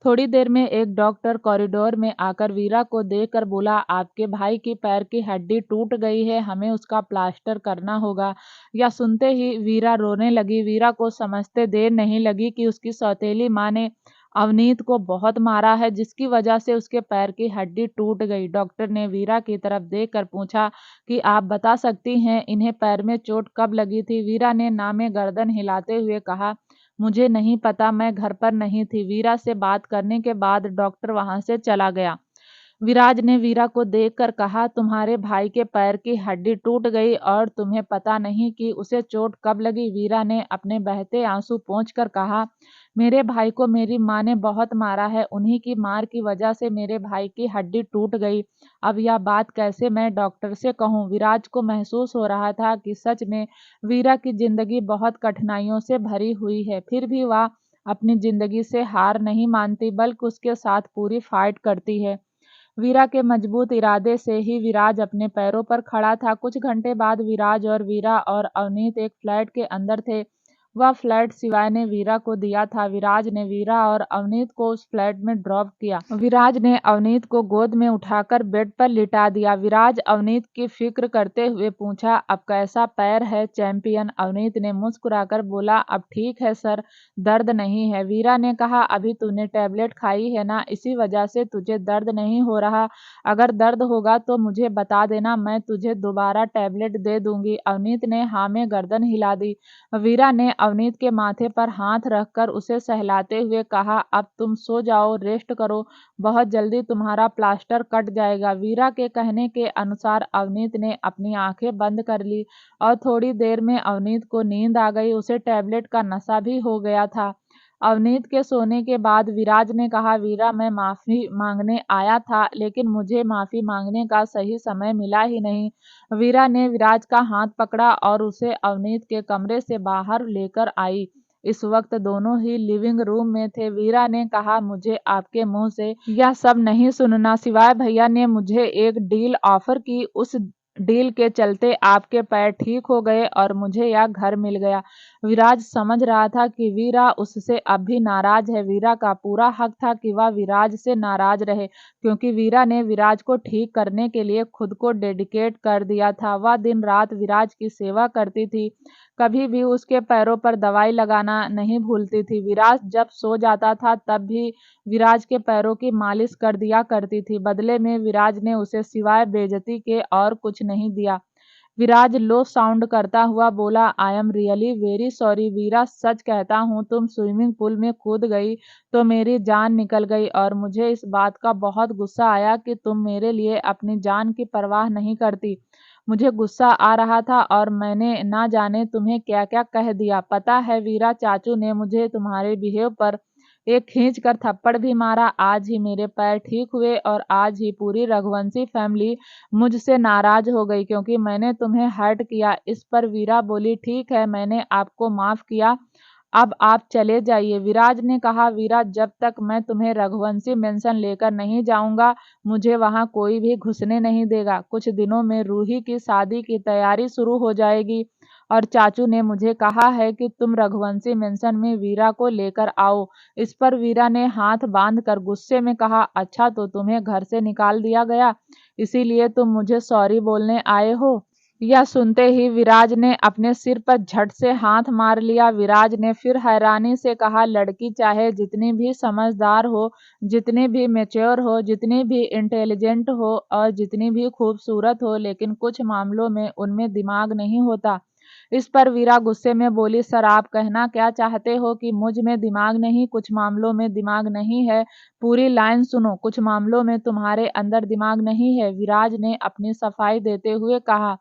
थोड़ी देर में एक डॉक्टर कॉरिडोर में आकर वीरा को देखकर बोला, आपके भाई की पैर की हड्डी टूट गई है, हमें उसका प्लास्टर करना होगा। यह सुनते ही वीरा रोने लगी। वीरा को समझते देर नहीं लगी कि उसकी सौतेली माँ ने अवनीत को बहुत मारा है, जिसकी वजह से उसके पैर की हड्डी टूट गई। डॉक्टर ने वीरा की तरफ देखकर पूछा कि आप बता सकती हैं इन्हें पैर में चोट कब लगी थी? वीरा ने नामे गर्दन हिलाते हुए कहा, मुझे नहीं पता, मैं घर पर नहीं थी। वीरा से बात करने के बाद डॉक्टर वहां से चला गया। विराज ने वीरा को देखकर कहा, तुम्हारे भाई के पैर की हड्डी टूट गई और तुम्हें पता नहीं कि उसे चोट कब लगी? वीरा ने अपने बहते आंसू पोंछकर कहा, मेरे भाई को मेरी माँ ने बहुत मारा है, उन्हीं की मार की वजह से मेरे भाई की हड्डी टूट गई। अब यह बात कैसे मैं डॉक्टर से कहूँ? विराज को महसूस हो रहा था कि सच में वीरा की जिंदगी बहुत कठिनाइयों से भरी हुई है, फिर भी वह अपनी जिंदगी से हार नहीं मानती, बल्कि उसके साथ पूरी फाइट करती है। वीरा के मजबूत इरादे से ही विराज अपने पैरों पर खड़ा था। कुछ घंटे बाद विराज और वीरा और अवनीत एक फ्लैट के अंदर थे। वह फ्लैट शिवाय ने वीरा को दिया था। विराज ने वीरा और अवनीत को उस फ्लैट में ड्रॉप किया। विराज ने अवनीत को गोद में उठाकर बेड पर लिटा दिया। विराज अवनीत की फिक्र करते हुए पूछा, अब कैसा पैर है चैंपियन? अवनीत ने मुस्कुराकर बोला, अब ठीक है सर, दर्द नहीं है। वीरा ने कहा, अभी तूने टैबलेट खाई है ना, इसी वजह से तुझे दर्द नहीं हो रहा। अगर दर्द होगा तो मुझे बता देना, मैं तुझे दोबारा टैबलेट दे दूंगी। अवनीत ने हाँ में गर्दन हिला दी। वीरा ने अवनीत के माथे पर हाथ रखकर उसे सहलाते हुए कहा, अब तुम सो जाओ, रेस्ट करो, बहुत जल्दी तुम्हारा प्लास्टर कट जाएगा। वीरा के कहने के अनुसार अवनीत ने अपनी आंखें बंद कर ली और थोड़ी देर में अवनीत को नींद आ गई। उसे टैबलेट का नशा भी हो गया था। अवनीत के सोने के बाद विराज ने कहा, वीरा, मैं माफी मांगने आया था, लेकिन मुझे माफी मांगने का सही समय मिला ही नहीं। वीरा ने विराज का हाथ पकड़ा और उसे अवनीत के कमरे से बाहर लेकर आई। इस वक्त दोनों ही लिविंग रूम में थे। वीरा ने कहा, मुझे आपके मुंह से यह सब नहीं सुनना, सिवाय भैया ने मुझे एक डील ऑफर की, उस डील के चलते आपके पैर ठीक हो गए और मुझे यह घर मिल गया। विराज समझ रहा था कि वीरा उससे अब भी नाराज है। वीरा का पूरा हक था कि वह विराज से नाराज रहे, क्योंकि वीरा ने विराज को ठीक करने के लिए खुद को डेडिकेट कर दिया था। वह दिन रात विराज की सेवा करती थी, कभी भी उसके पैरों पर दवाई लगाना नहीं भूलती थी। विराज जब सो जाता था तब भी विराज के पैरों की मालिश कर दिया करती थी। बदले में विराज ने उसे सिवाय बेइज्जती के और कुछ नहीं दिया। विराज लो साउंड करता हुआ बोला, I am really very sorry Veera, सच कहता हूँ, तुम स्विमिंग पूल में कूद गई तो मेरी जान निकल गई, और मुझे इस बात का बहुत गुस्सा आया कि तुम मेरे लिए अपनी जान की परवाह नहीं करती। मुझे गुस्सा आ रहा था और मैंने ना जाने तुम्हें क्या क्या कह दिया। पता है वीरा, चाचू ने मुझे तुम्हारे बिहेव पर एक खींच कर थप्पड़ भी मारा। आज ही मेरे पैर ठीक हुए और आज ही पूरी रघुवंशी फैमिली मुझसे नाराज हो गई क्योंकि मैंने तुम्हें हर्ट किया। इस पर वीरा बोली, ठीक है, मैंने आपको माफ किया, अब आप चले जाइए। विराज ने कहा, वीरा, जब तक मैं तुम्हें रघुवंशी मेंशन लेकर नहीं जाऊंगा मुझे वहां कोई भी घुसने नहीं देगा। कुछ दिनों में रूही की शादी की तैयारी शुरू हो जाएगी और चाचू ने मुझे कहा है कि तुम रघुवंशी मेंशन में वीरा को लेकर आओ। इस पर वीरा ने हाथ बांधकर गुस्से में कहा, अच्छा तो तुम्हें घर से निकाल दिया गया, इसीलिए तुम मुझे सॉरी बोलने आए हो। यह सुनते ही विराज ने अपने सिर पर झट से हाथ मार लिया। विराज ने फिर हैरानी से कहा, लड़की चाहे जितनी भी समझदार हो, जितनी भी मैच्योर हो, जितनी भी इंटेलिजेंट हो और जितनी भी खूबसूरत हो, लेकिन कुछ मामलों में उनमें दिमाग नहीं होता। इस पर वीरा गुस्से में बोली, सर आप कहना क्या चाहते हो कि मुझ में दिमाग नहीं, कुछ मामलों में दिमाग नहीं है? पूरी लाइन सुनो, कुछ मामलों में तुम्हारे अंदर दिमाग नहीं है, विराज ने अपनी सफाई देते हुए कहा।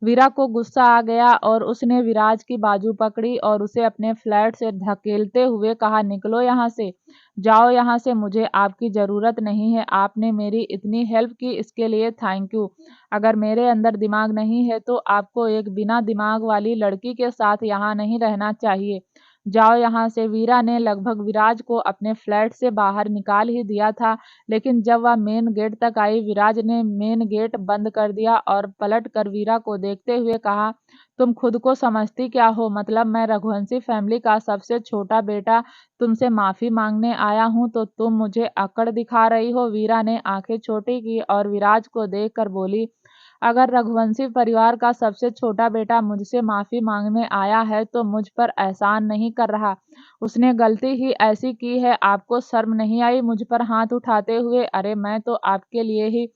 वीरा को गुस्सा आ गया और उसने विराज की बाजू पकड़ी और उसे अपने फ्लैट से धकेलते हुए कहा, निकलो यहाँ से, जाओ यहाँ से, मुझे आपकी ज़रूरत नहीं है। आपने मेरी इतनी हेल्प की, इसके लिए थैंक यू। अगर मेरे अंदर दिमाग नहीं है तो आपको एक बिना दिमाग वाली लड़की के साथ यहाँ नहीं रहना चाहिए। जाओ यहाँ से। वीरा ने लगभग विराज को अपने फ्लैट से बाहर निकाल ही दिया था, लेकिन जब वह मेन गेट तक आई, विराज ने मेन गेट बंद कर दिया और पलट कर वीरा को देखते हुए कहा, तुम खुद को समझती क्या हो? मतलब मैं रघुवंशी फैमिली का सबसे छोटा बेटा तुमसे माफी मांगने आया हूँ तो तुम मुझे अकड़ दिखा रही हो? वीरा ने आंखें छोटी की और विराज को देखकर बोली, अगर रघुवंशी परिवार का सबसे छोटा बेटा मुझसे माफी मांगने आया है तो मुझ पर एहसान नहीं कर रहा, उसने गलती ही ऐसी की है। आपको शर्म नहीं आई मुझ पर हाथ उठाते हुए? अरे मैं तो आपके लिए ही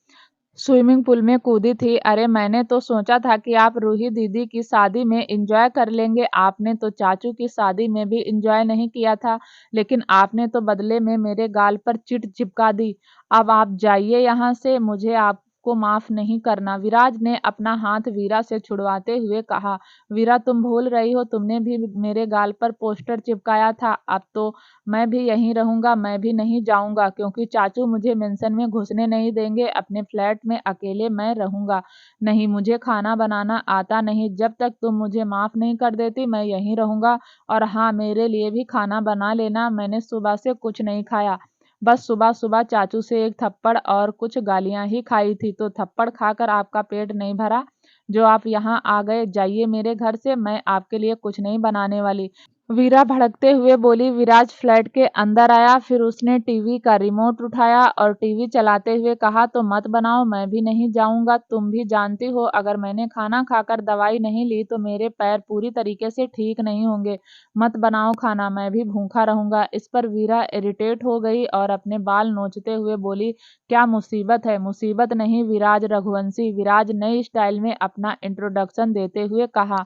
स्विमिंग पूल में कूदी थी। अरे मैंने तो सोचा था कि आप रूही दीदी की शादी में एंजॉय कर लेंगे। आपने तो चाचू की शादी में भी एंजॉय नहीं किया था, लेकिन आपने तो बदले में मेरे गाल पर चिट चिपका दी। अब आप जाइए यहाँ से, मुझे आपको माफ नहीं करना। विराज ने अपना हाथ वीरा से छुड़वाते हुए कहा, वीरा तुम भूल रही हो, तुमने भी मेरे गाल पर पोस्टर चिपकाया था। अब तो मैं भी यहीं रहूंगा, मैं भी नहीं जाऊंगा क्योंकि चाचू मुझे मेंशन में घुसने नहीं देंगे। अपने फ्लैट में अकेले मैं रहूंगा। नहीं, मुझे खाना बनाना आता नहीं। जब तक तुम मुझे माफ नहीं कर देती मैं यहीं रहूंगा। और हाँ, मेरे लिए भी खाना बना लेना, मैंने सुबह से कुछ नहीं खाया, बस सुबह सुबह चाचू से एक थप्पड़ और कुछ गालियां ही खाई थी। तो थप्पड़ खाकर आपका पेट नहीं भरा जो आप यहाँ आ गए? जाइए मेरे घर से, मैं आपके लिए कुछ नहीं बनाने वाली। वीरा भड़कते हुए बोली। विराज फ्लैट के अंदर आया, फिर उसने टीवी का रिमोट उठाया और टीवी चलाते हुए कहा, तो मत बनाओ, मैं भी नहीं जाऊंगा। तुम भी जानती हो अगर मैंने खाना खाकर दवाई नहीं ली तो मेरे पैर पूरी तरीके से ठीक नहीं होंगे। मत बनाओ खाना, मैं भी भूखा रहूंगा। इस पर वीरा इरिटेट हो गई और अपने बाल नोचते हुए बोली, क्या मुसीबत है? मुसीबत नहीं विराज रघुवंशी, विराज नई स्टाइल में अपना इंट्रोडक्शन देते हुए कहा।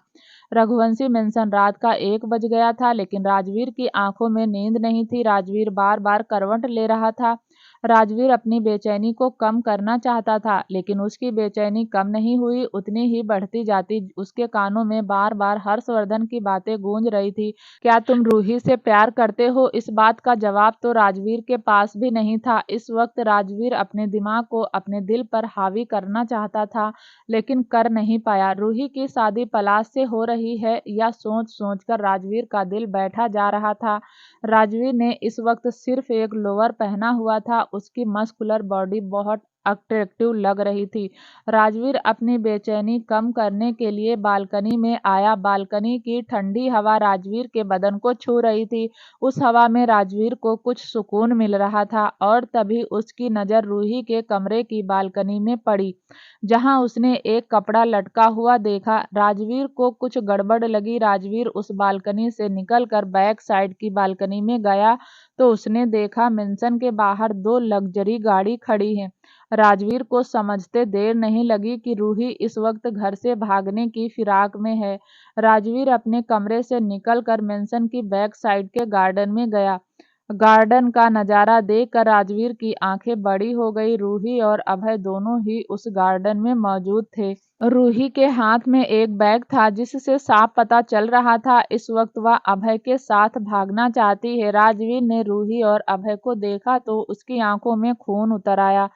रघुवंशी मेंशन रात का 1 बज गया था, लेकिन राजवीर की आंखों में नींद नहीं थी। राजवीर बार बार करवट ले रहा था। राजवीर अपनी बेचैनी को कम करना चाहता था, लेकिन उसकी बेचैनी कम नहीं हुई, उतनी ही बढ़ती जाती। उसके कानों में बार बार हर्षवर्धन की बातें गूंज रही थी। क्या तुम रूही से प्यार करते हो? इस बात का जवाब तो राजवीर के पास भी नहीं था। इस वक्त राजवीर अपने दिमाग को अपने दिल पर हावी करना चाहता था, लेकिन कर नहीं पाया। रूही की शादी पलाश से हो रही है, यह सोच सोचकर राजवीर का दिल बैठा जा रहा था। राजवीर ने इस वक्त सिर्फ एक लोअर पहना हुआ था, उसकी मस्कुलर बॉडी बहुत अट्रैक्टिव लग रही थी। राजवीर अपनी बेचैनी कम करने के लिए बालकनी में आया। बालकनी की ठंडी हवा राजवीर के बदन को छू रही थी। उस हवा में राजवीर को कुछ सुकून मिल रहा था और तभी उसकी नज़र रूही के कमरे की बालकनी में पड़ी, जहां उसने एक कपड़ा लटका हुआ देखा। राजवीर को कुछ गड़बड़ लगी। राजवीर उस बालकनी से निकलकर बैक साइड की बालकनी में गया तो उसने देखा मेंशन के बाहर 2 लग्जरी गाड़ी खड़ी हैं। राजवीर को समझते देर नहीं लगी कि रूही इस वक्त घर से भागने की फिराक में है। राजवीर अपने कमरे से निकलकर मेंशन की बैक साइड के गार्डन में गया। गार्डन का नजारा देखकर राजवीर की आंखें बड़ी हो गई। रूही और अभय दोनों ही उस गार्डन में मौजूद थे। रूही के हाथ में एक बैग था जिससे साफ पता चल रहा था इस वक्त वह अभय के साथ भागना चाहती है। राजवीर ने रूही और अभय को देखा तो उसकी आंखों में खून उतर आया।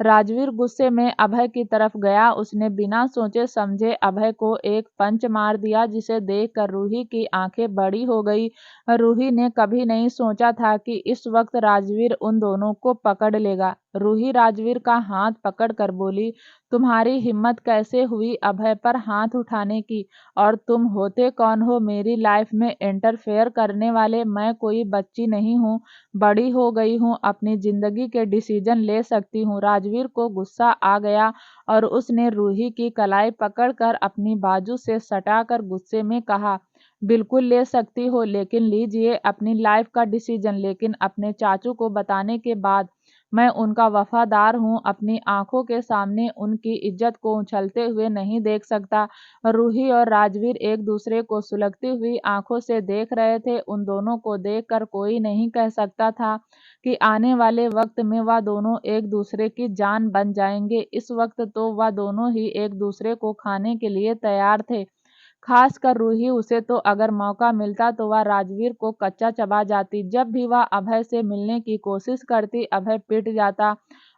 राजवीर गुस्से में अभय की तरफ गया। उसने बिना सोचे समझे अभय को एक पंच मार दिया जिसे देखकर रूही की आंखें बड़ी हो गई। रूही ने कभी नहीं सोचा था कि इस वक्त राजवीर उन दोनों को पकड़ लेगा। रूही राजवीर का हाथ पकड़कर बोली, तुम्हारी हिम्मत कैसे हुई अभय पर हाथ उठाने की? और तुम होते कौन हो मेरी लाइफ में इंटरफेयर करने वाले? मैं कोई बच्ची नहीं हूँ, बड़ी हो गई हूँ, अपनी जिंदगी के डिसीजन ले सकती हूँ। राजवीर को गुस्सा आ गया और उसने रूही की कलाई पकड़कर अपनी बाजू से सटाकर गुस्से में कहा, बिल्कुल ले सकती हो, लेकिन लीजिए अपनी लाइफ का डिसीजन। लेकिन अपने चाचू को बताने के बाद मैं उनका वफादार हूँ, अपनी आंखों के सामने उनकी इज्जत को उछलते हुए नहीं देख सकता। रूही और राजवीर एक दूसरे को सुलगती हुई आंखों से देख रहे थे। उन दोनों को देखकर कोई नहीं कह सकता था कि आने वाले वक्त में वह दोनों एक दूसरे की जान बन जाएंगे। इस वक्त तो वह दोनों ही एक दूसरे को खाने के लिए तैयार थे। खासकर रूही, उसे तो अगर मौका मिलता तो वह राजवीर को कच्चा चबा जाती। जब भी वह अभय से मिलने की कोशिश करती अभय पिट जाता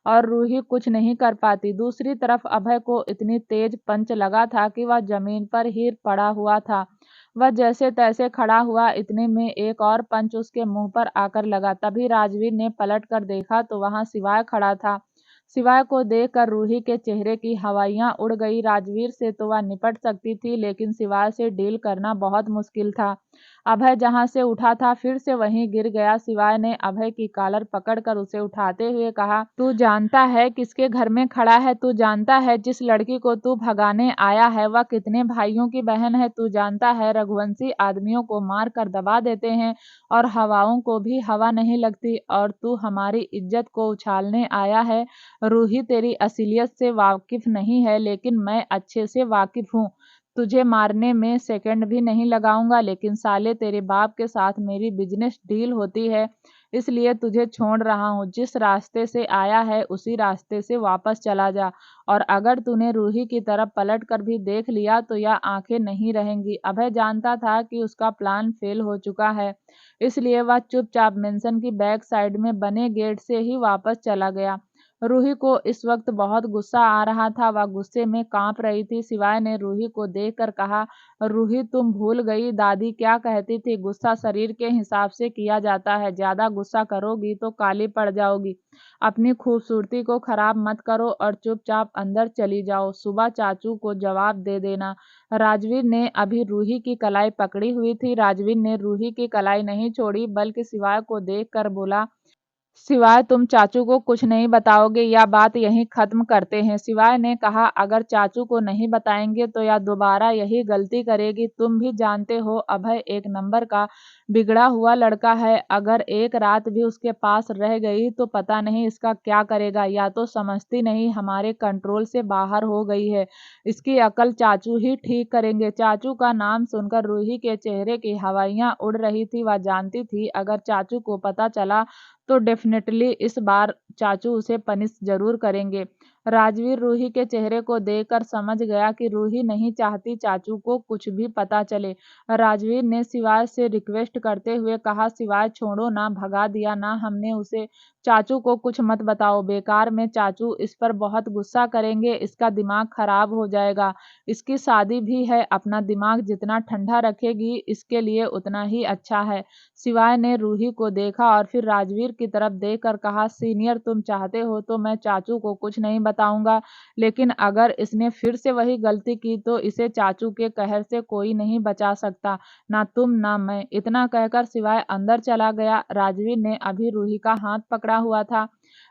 और रूही कुछ नहीं कर पाती। दूसरी तरफ अभय को इतनी तेज पंच लगा था कि वह जमीन पर ही पड़ा हुआ था। वह जैसे तैसे खड़ा हुआ, इतने में एक और पंच उसके मुंह पर आकर लगा। तभी राजवीर ने पलट कर देखा तो वहां शिवाय खड़ा था। शिवाय को देखकर रूही के चेहरे की हवाइयां उड़ गई। राजवीर से तो वह निपट सकती थी लेकिन शिवाय से डील करना बहुत मुश्किल था। अभय जहां से उठा था फिर से वहीं गिर गया। शिवाय ने अभय की कॉलर पकड़कर उसे उठाते हुए कहा, तू जानता है किसके घर में खड़ा है? तू जानता है जिस लड़की को तू भगाने आया है वह कितने भाइयों की बहन है? तू जानता है रघुवंशी आदमियों को मार कर दबा देते हैं और हवाओं को भी हवा नहीं लगती, और तू हमारी इज्जत को उछालने आया है। रूही तेरी असलियत से वाकिफ नहीं है लेकिन मैं अच्छे से वाकिफ हूँ। तुझे मारने में सेकंड भी नहीं लगाऊंगा, लेकिन साले तेरे बाप के साथ मेरी बिजनेस डील होती है, इसलिए तुझे छोड़ रहा हूँ। जिस रास्ते से आया है उसी रास्ते से वापस चला जा, और अगर तूने रूही की तरफ पलट कर भी देख लिया तो यह आंखें नहीं रहेंगी। अभय जानता था कि उसका प्लान फेल हो चुका है, इसलिए वह चुपचाप मेंशन की बैक साइड में बने गेट से ही वापस चला गया। रूही को इस वक्त बहुत गुस्सा आ रहा था, वह गुस्से में कांप रही थी। शिवाय ने रूही को देखकर कहा, रूही तुम भूल गई दादी क्या कहती थी, गुस्सा शरीर के हिसाब से किया जाता है, ज्यादा गुस्सा करोगी तो काली पड़ जाओगी। अपनी खूबसूरती को खराब मत करो और चुपचाप अंदर चली जाओ, सुबह चाचू को जवाब दे देना। राजवीर ने अभी रूही की कलाई पकड़ी हुई थी। राजवीर ने रूही की कलाई नहीं छोड़ी बल्कि शिवाय को देखकर बोला, सिवाय तुम चाचू को कुछ नहीं बताओगे या बात यहीं खत्म करते हैं? शिवाय ने कहा, अगर चाचू को नहीं बताएंगे तो या दोबारा यही गलती करेगी। तुम भी जानते हो अभय एक नंबर का बिगड़ा हुआ लड़का है, अगर एक रात भी उसके पास रह गई तो पता नहीं इसका क्या करेगा। या तो समझती नहीं हमारे कंट्रोल से बाहर हो गई है, इसकी अकल चाचू ही ठीक करेंगे। चाचू का नाम सुनकर रूही के चेहरे की हवाइयां उड़ रही थी। वह जानती थी अगर चाचू को पता चला तो डेफिनेटली इस बार चाचू उसे पनिश जरूर करेंगे। राजवीर रूही के चेहरे को देखकर समझ गया कि रूही नहीं चाहती चाचू को कुछ भी पता चले। राजवीर ने शिवाय से रिक्वेस्ट करते हुए कहा, शिवाय छोड़ो ना, भगा दिया ना हमने उसे, चाचू को कुछ मत बताओ, बेकार में चाचू इस पर बहुत गुस्सा करेंगे, इसका दिमाग खराब हो जाएगा। इसकी शादी भी है, अपना दिमाग जितना ठंडा रखेगी इसके लिए उतना ही अच्छा है। शिवाय ने रूही को देखा और फिर राजवीर की तरफ देखकर कहा, सीनियर तुम चाहते हो तो मैं चाचू को कुछ नहीं बताऊंगा, लेकिन अगर इसने फिर से वही गलती की तो इसे चाचू के कहर से कोई नहीं बचा सकता, ना तुम ना मैं। इतना कहकर शिवाय अंदर चला गया। राजवीर ने अभी रूही का हाथ पकड़ा हुआ था।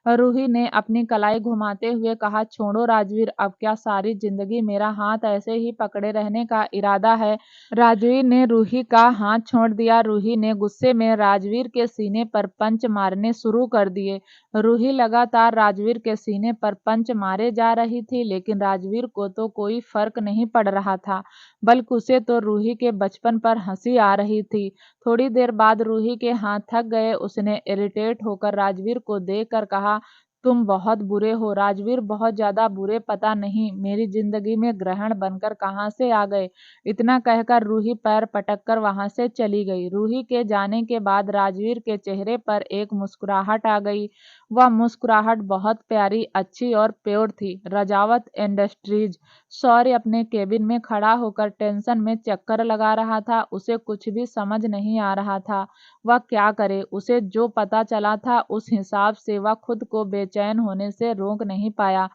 रूही ने अपनी कलाई घुमाते हुए कहा, छोड़ो राजवीर, अब क्या सारी जिंदगी मेरा हाथ ऐसे ही पकड़े रहने का इरादा है? राजवीर ने रूही का हाथ छोड़ दिया। रूही ने गुस्से में राजवीर के सीने पर पंच मारने शुरू कर दिए। रूही लगातार राजवीर के सीने पर पंच मारे जा रही थी, लेकिन राजवीर को तो कोई फर्क नहीं पड़ रहा था, बल्कि उसे तो रूही के बचपन पर हंसी आ रही थी। थोड़ी देर बाद रूही के हाथ थक गए। उसने इरिटेट होकर राजवीर को देखकर कहा, तुम बहुत बुरे हो राजवीर, बहुत ज्यादा बुरे, पता नहीं मेरी जिंदगी में ग्रहण बनकर कहाँ से आ गए। इतना कहकर रूही पैर पटककर वहां से चली गई। रूही के जाने के बाद राजवीर के चेहरे पर एक मुस्कुराहट आ गई। वह मुस्कुराहट बहुत प्यारी, अच्छी और प्योर थी। रजावत इंडस्ट्रीज। शौर्य अपने केबिन में खड़ा होकर टेंशन में चक्कर लगा रहा था। उसे कुछ भी समझ नहीं आ रहा था वह क्या करे। उसे जो पता चला था उस हिसाब से वह खुद को बेचैन होने से रोक नहीं पाया।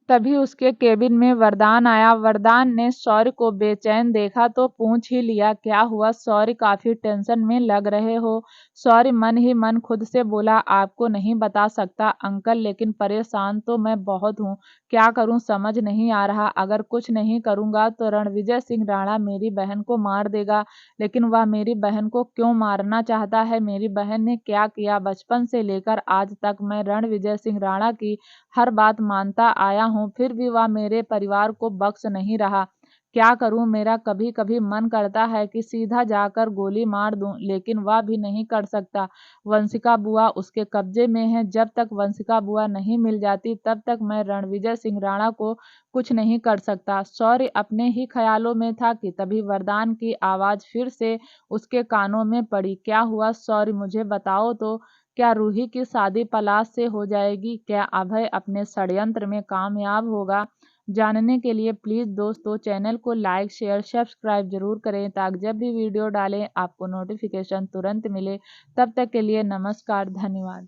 तभी उसके केबिन में वरदान आया। वरदान ने शौर्य को बेचैन देखा तो पूछ ही लिया, क्या हुआ शौर्य, काफी टेंशन में लग रहे हो? शौर्य मन ही मन खुद से बोला, आपको नहीं बता सकता अंकल, लेकिन परेशान तो मैं बहुत हूँ। क्या करूँ समझ नहीं आ रहा। अगर कुछ नहीं करूँगा तो रणविजय सिंह राणा मेरी बहन को मार देगा। लेकिन वह मेरी बहन को क्यों मारना चाहता है? मेरी बहन ने क्या किया? बचपन से लेकर आज तक मैं रणविजय सिंह राणा की हर बात मानता आया हूँ, फिर भी वह मेरे परिवार को बख्श नहीं रहा। क्या करूं? मेरा कभी कभी मन करता है कि सीधा जाकर गोली मार दूं, लेकिन वह भी नहीं कर सकता। वंशिका बुआ उसके कब्जे में है। जब तक वंशिका बुआ नहीं मिल जाती तब तक मैं रणविजय सिंह राणा को कुछ नहीं कर सकता। शौर्य अपने ही ख्यालों में था कि तभी वरदान की आवाज फिर से उसके कानों में पड़ी। क्या हुआ शौर्य, मुझे बताओ तो। क्या रूही की शादी पलाश से हो जाएगी? क्या अभय अपने षड्यंत्र में कामयाब होगा? जानने के लिए प्लीज़ दोस्तों चैनल को लाइक शेयर सब्सक्राइब जरूर करें, ताकि जब भी वीडियो डालें आपको नोटिफिकेशन तुरंत मिले। तब तक के लिए नमस्कार, धन्यवाद।